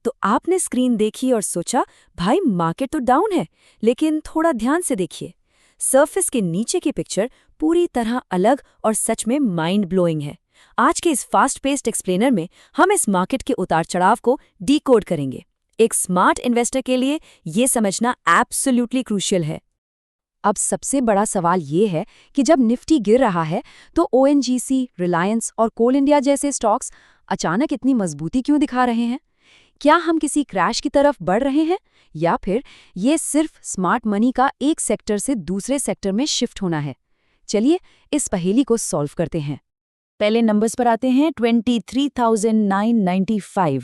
तो आपने स्क्रीन देखी और सोचा भाई मार्केट तो डाउन है, लेकिन थोड़ा ध्यान से देखिए। सरफेस के नीचे की पिक्चर पूरी तरह अलग और सच में माइंड ब्लोइंग है। आज के इस फास्ट पेस्ड एक्सप्लेनर में हम इस मार्केट के उतार चढ़ाव को डीकोड करेंगे। एक स्मार्ट इन्वेस्टर के लिए ये समझना एब्सोल्युटली क्रूशियल है। अब सबसे बड़ा सवाल ये है कि जब निफ्टी गिर रहा है तो ओएनजीसी, रिलायंस और कोल इंडिया जैसे स्टॉक्स अचानक इतनी मजबूती क्यों दिखा रहे हैं? क्या हम किसी क्रैश की तरफ बढ़ रहे हैं या फिर ये सिर्फ स्मार्ट मनी का एक सेक्टर से दूसरे सेक्टर में शिफ्ट होना है? चलिए इस पहेली को सॉल्व करते हैं। पहले नंबर्स पर आते हैं 23,995।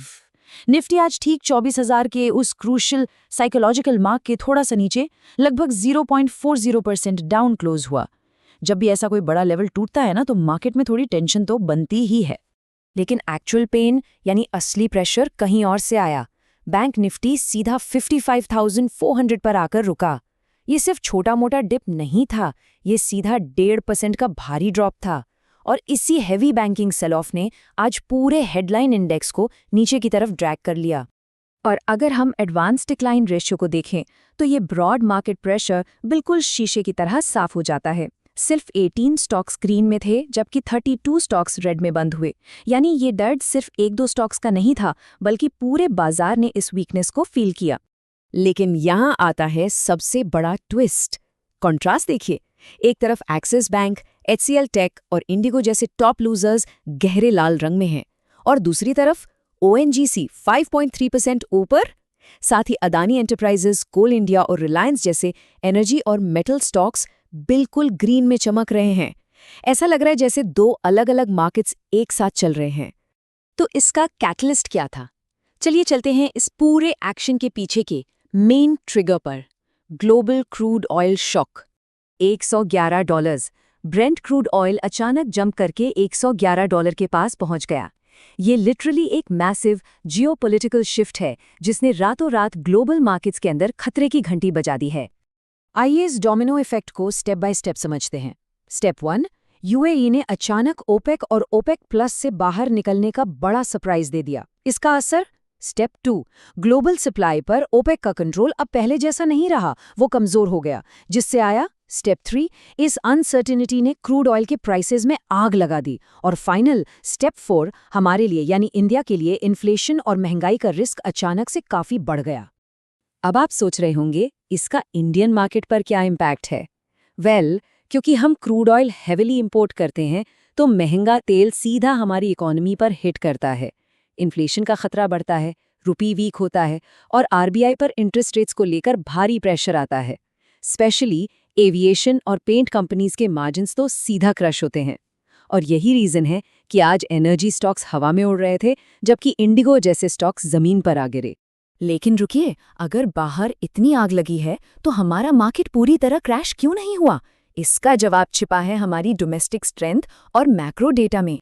निफ्टी आज ठीक 24,000 के उस क्रूशियल साइकोलॉजिकल मार्क के थोड़ा सा नीचे लगभग 0.40% डाउन क्लोज हुआ। जब भी ऐसा कोई बड़ा लेवल टूटता है ना, तो मार्केट में थोड़ी टेंशन तो बनती ही है। लेकिन एक्चुअल पेन यानी असली प्रेशर कहीं और से आया। बैंक निफ्टी सीधा 55,400 पर आकर रुका। ये सिर्फ छोटा मोटा डिप नहीं था, ये सीधा 1.5% का भारी ड्रॉप था। और इसी हैवी बैंकिंग सेल ऑफ ने आज पूरे हेडलाइन इंडेक्स को नीचे की तरफ ड्रैग कर लिया। और अगर हम एडवांस डिक्लाइन रेशियो को देखें तो ये ब्रॉड मार्केट प्रेशर बिल्कुल शीशे की तरह साफ हो जाता है। सिर्फ 18 स्टॉक्स ग्रीन में थे जबकि 32 स्टॉक्स रेड में बंद हुए। यानी ये दर्द सिर्फ 1-2 स्टॉक्स का नहीं था, बल्कि पूरे बाजार ने इस वीकनेस को फील किया। लेकिन यहाँ आता है सबसे बड़ा ट्विस्ट। कॉन्ट्रास्ट देखिए, एक तरफ एक्सिस बैंक, एचसीएल टेक और इंडिगो जैसे टॉप लूजर्स गहरे लाल रंग में हैं, और दूसरी तरफ ओएनजीसी 5.3% ऊपर। साथ ही अदानी एंटरप्राइजेस, कोल इंडिया और रिलायंस जैसे एनर्जी और मेटल स्टॉक्स बिल्कुल ग्रीन में चमक रहे हैं। ऐसा लग रहा है जैसे दो अलग अलग मार्केट्स एक साथ चल रहे हैं। तो इसका कैटलिस्ट क्या था? चलिए चलते हैं इस पूरे एक्शन के पीछे के मेन ट्रिगर पर। Global crude oil shock. $111। Brent crude oil अचानक जंप करके $111 के पास पहुंच गया। ये लिटरली एक मैसिव जियोपॉलिटिकल शिफ्ट है जिसने रातों रात ग्लोबल मार्केट्स के अंदर खतरे की घंटी बजा दी है। आइए इस डोमिनो इफेक्ट को स्टेप बाय स्टेप समझते हैं। स्टेप 1, यूएई ने अचानक ओपेक और ओपेक प्लस से बाहर निकलने का बड़ा सरप्राइज दे दिया। इसका असर? स्टेप 2, ग्लोबल सप्लाई पर ओपेक का कंट्रोल अब पहले जैसा नहीं रहा, वो कमजोर हो गया, जिससे आया स्टेप 3, इस अनसर्टिनिटी ने क्रूड ऑयल के प्राइसेस में आग लगा दी। और फाइनल स्टेप 4, हमारे लिए यानी इंडिया के लिए इन्फ्लेशन और महंगाई का रिस्क अचानक से काफी बढ़ गया। अब आप सोच रहे होंगे इसका इंडियन मार्केट पर क्या इम्पैक्ट है? क्योंकि हम क्रूड ऑयल हेविली इंपोर्ट करते हैं तो महंगा तेल सीधा हमारी इकोनॉमी पर हिट करता है। इन्फ्लेशन का खतरा बढ़ता है, रुपी वीक होता है और आरबीआई पर इंटरेस्ट रेट्स को लेकर भारी प्रेशर आता है। स्पेशली एविएशन और पेंट कंपनीज के मार्जिन्स तो सीधा क्रश होते हैं। और यही रीजन है कि आज एनर्जी स्टॉक्स हवा में उड़ रहे थे जबकि इंडिगो जैसे स्टॉक्स जमीन पर आ गिरे। लेकिन रुकिए, अगर बाहर इतनी आग लगी है तो हमारा मार्केट पूरी तरह क्रैश क्यों नहीं हुआ? इसका जवाब छिपा है हमारी डोमेस्टिक स्ट्रेंथ और मैक्रो डेटा में।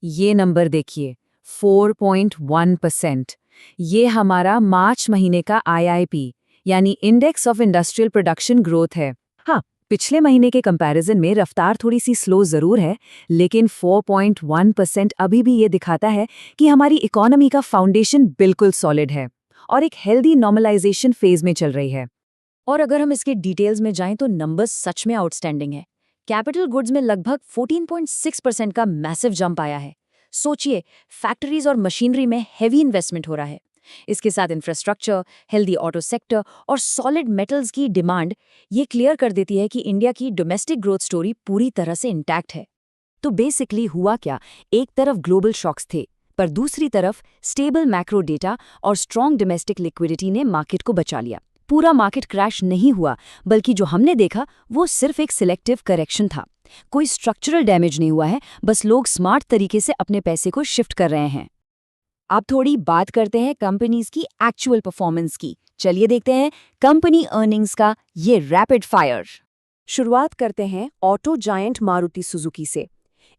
ये नंबर देखिए, 4.1%। ये हमारा मार्च महीने का आईआईपी यानी index of industrial production growth है। हाँ, पिछले महीने के कंपैरिजन में रफ्तार थोड़ी सी स्लो जरूर है, लेकिन 4.1% अभी भी ये दिखाता है कि हमारी इकोनॉमी का फाउंडेशन बिल्कुल सॉलिड है और एक हेल्दी नॉर्मलाइजेशन फेज में चल रही है। और अगर हम इसके डिटेल्स में जाएं तो नंबर्स सच में आउटस्टैंडिंग है। कैपिटल गुड्स में लगभग 14.6% का मैसिव जंप आया है। सोचिए, फैक्ट्रीज और मशीनरी में हेवी इन्वेस्टमेंट हो रहा है। इसके साथ इंफ्रास्ट्रक्चर, हेल्दी ऑटो सेक्टर और सॉलिड मेटल्स की डिमांड ये क्लियर कर देती है कि इंडिया की डोमेस्टिक ग्रोथ स्टोरी पूरी तरह से इंटैक्ट है। तो बेसिकली हुआ क्या? एक तरफ ग्लोबल शॉक्स थे, पर दूसरी तरफ स्टेबल मैक्रो डेटा और स्ट्रॉन्ग डोमेस्टिक लिक्विडिटी ने मार्केट को बचा लिया। पूरा मार्केट क्रैश नहीं हुआ, बल्कि जो हमने देखा वो सिर्फ एक सिलेक्टिव करेक्शन था। कोई स्ट्रक्चरल डैमेज नहीं हुआ है, बस लोग स्मार्ट तरीके से अपने पैसे को शिफ्ट कर रहे हैं। अब थोड़ी बात करते हैं कंपनीज की एक्चुअल परफॉर्मेंस की। चलिए देखते हैं कंपनी अर्निंग्स का ये रैपिड फायर। शुरुआत करते हैं ऑटो जायंट मारुति सुजुकी से।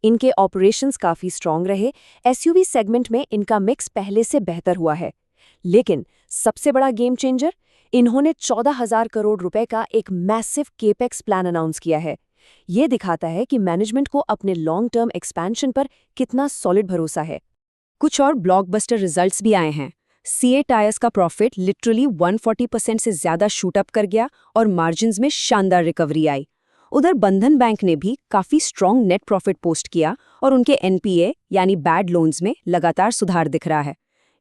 इनके ऑपरेशंस काफी स्ट्रांग रहे। एसयूवी सेगमेंट में इनका मिक्स पहले से बेहतर हुआ है। लेकिन सबसे बड़ा गेम चेंजर, इन्होंने 14,000 करोड़ रुपए का एक मैसिव केपेक्स प्लान अनाउंस किया है। ये दिखाता है कि मैनेजमेंट को अपने लॉन्ग टर्म एक्सपेंशन पर कितना सॉलिड भरोसा है। कुछ और ब्लॉकबस्टर रिजल्ट्स भी आए हैं। सीए टायर्स का प्रॉफिट लिटरली 140% से ज्यादा शूट अप कर गया और मार्जिन्स में शानदार रिकवरी आई। उधर बंधन बैंक ने भी काफी स्ट्रॉन्ग नेट प्रॉफिट पोस्ट किया और उनके एनपीए यानी बैड लोन्स में लगातार सुधार दिख रहा है।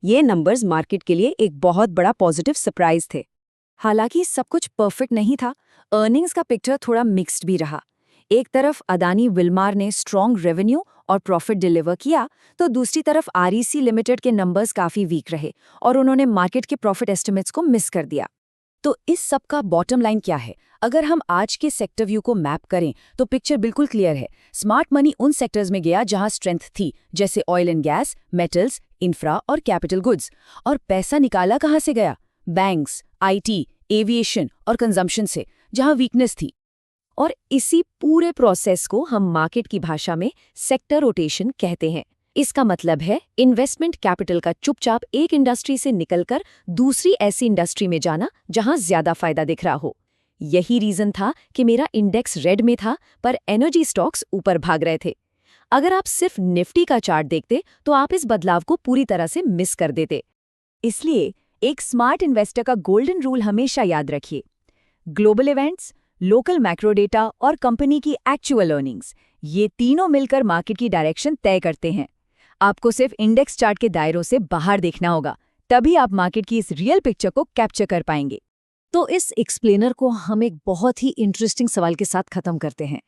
ये नंबर्स मार्केट के लिए एक बहुत बड़ा पॉजिटिव सरप्राइज थे। हालांकि सब कुछ परफेक्ट नहीं था, अर्निंग्स का पिक्चर थोड़ा मिक्स्ड भी रहा। एक तरफ अदानी विल्मार ने स्ट्रॉन्ग रेवेन्यू और प्रॉफिट डिलीवर किया, तो दूसरी तरफ आरईसी लिमिटेड के नंबर्स काफी वीक रहे और उन्होंने मार्केट के प्रॉफिट एस्टिमेट्स को मिस कर दिया। तो इस सब का बॉटम लाइन क्या है? अगर हम आज के सेक्टर व्यू को मैप करें तो पिक्चर बिल्कुल क्लियर है। स्मार्ट मनी उन सेक्टर्स में गया जहां स्ट्रेंथ थी, जैसे oil and gas, metals, infra और कैपिटल गुड्स। और पैसा निकाला कहां से गया? बैंक्स, आईटी, एविएशन और कंजम्पशन से, जहां वीकनेस थी। और इसी पूरे प्रोसेस को हम मार्केट की भाषा में सेक्टर रोटेशन कहते हैं। इसका मतलब है इन्वेस्टमेंट कैपिटल का चुपचाप एक इंडस्ट्री से निकलकर दूसरी ऐसी इंडस्ट्री में जाना जहां ज्यादा फायदा दिख रहा हो। यही रीजन था कि मेरा इंडेक्स रेड में था पर एनर्जी स्टॉक्स ऊपर भाग रहे थे। अगर आप सिर्फ निफ्टी का चार्ट देखते तो आप इस बदलाव को पूरी तरह से मिस कर देते। इसलिए एक स्मार्ट इन्वेस्टर का गोल्डन रूल हमेशा याद रखिए। Global events, local macro data और कंपनी की एक्चुअल अर्निंग्स, ये तीनों मिलकर मार्केट की डायरेक्शन तय करते हैं। आपको सिर्फ इंडेक्स चार्ट के दायरों से बाहर देखना होगा, तभी आप मार्केट की इस रियल पिक्चर को कैप्चर कर पाएंगे। तो इस एक्सप्लेनर को हम एक बहुत ही इंटरेस्टिंग सवाल के साथ खत्म करते हैं।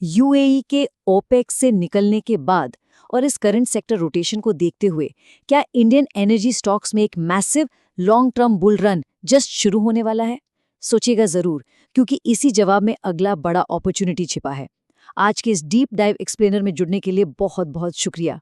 यूएई के ओपेक से निकलने के बाद और इस करंट सेक्टर रोटेशन को देखते हुए क्या इंडियन एनर्जी स्टॉक्स में एक massive long term bull run just शुरू होने वाला है? सोचिएगा जरूर, क्योंकि इसी जवाब में अगला बड़ा अपॉर्चुनिटी छिपा है। आज के इस डीप डाइव एक्सप्लेनर में जुड़ने के लिए बहुत बहुत शुक्रिया।